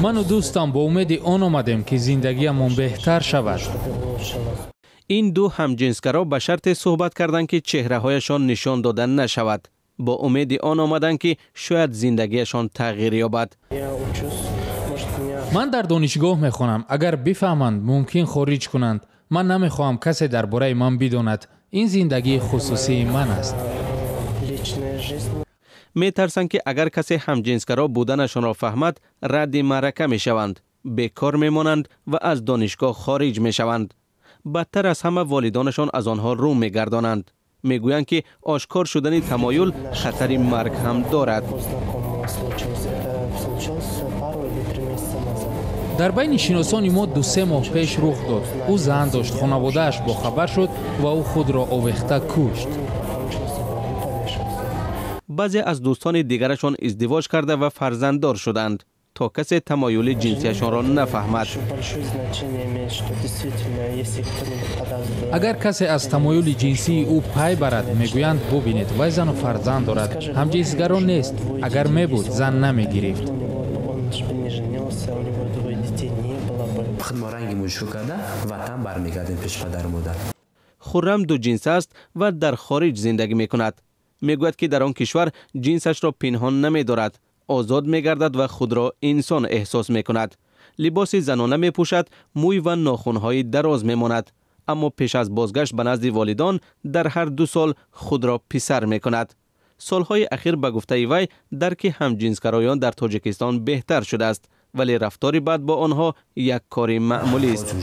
ману дӯстам бо умеди он омадем ки зиндагиамон беҳтар шавад. این دو همجنسگرا به شرط صحبت کردند که چهره‌هایشان نشان داده نشود. با امید آن آمدند که شاید زندگیشان تغییر یابد. من در دانشگاه میخوانم. اگر بفهمند ممکن خارج کنند. من نمیخواهم کسی درباره من بداند. این زندگی خصوصی من است. میترسند که اگر کسی همجنسگرا بودنشان را فهمد رد معرکه میشوند، بیکار میمانند و از دانشگاه خارج میشوند. بدتر از همه والدانشان از آنها رو میگردانند. میگویند که آشکار شدن تمایل خطر مرگ هم دارد. در بین شناسان ما 2-3 ماه پیش رخ داد. او زن داشت، خانواده‌اش با خبر شد و او خود را آویخته کشت. بعضی از دوستان دیگرشان ازدواج کرده و فرزنددار شدند تا کسی تمایل جنسیشان را نفهمد. اگر کسی از تمایل جنسی او پی برد میگویند ببینید وی زن و فرزند دارد، همجنسگرا نیست. اگر میبود زن نمیگرفت. خرم دو جنس است و در خارج زندگی میکند. میگوید که در آن کشور جنسش را پنهان نمیدارد، آزاد میگردد و خود را انسان احساس میکند. لباس زنانه میپوشد، موی و ناخنهای دراز میماند، اما پیش از بازگشت به نزد والدان در هر 2 سال خود را پسر میکند. سالهای اخیر به گفته وی درک همجنسگرایان در تاجیکستان بهتر شده است، ولی رفتار بد با آنها یک کار معمولی است.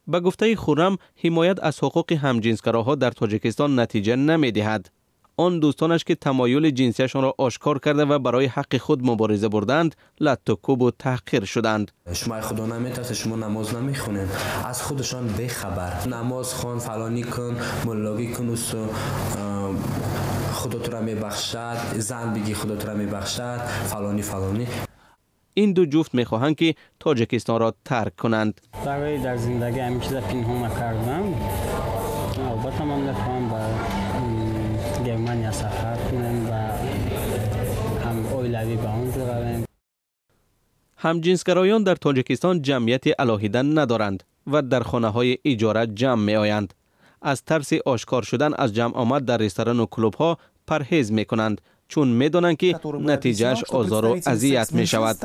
به گفته خرم حمایت از حقوق همجنسگراها در تاجیکستان نتیجه نمیدهد. آن دوستانش که تمایل جنسیشان را آشکار کرده و برای حق خود مبارزه بردند لط و کوب و تحقیر شدند. شما خدا نمیترسه، شما نماز نمیخونین، از خودشان بخبر. نماز خوان، فلانی کن، ملاقی کن، خدا تو را میبخشد، زن بگی خدا تو را میبخشد، فلانی. این دو جفت میخواهند که تاجیکستان را ترک کنند. برای در زندگی همیشه پنهان نکردم. البته من میخوام به گرمانیا سفر کنم و هم اویلوی به اونجا برم. همجنسگرایان در تاجیکستان جمعیت علاهیده ندارند و در خانه های اجاره جمع می آیند. از ترس آشکار شدن از جمع آمد در رستوران و کلوب ها پرهیز می کنند، چون می دانند که نتیجهش آزار و اذیت می شود.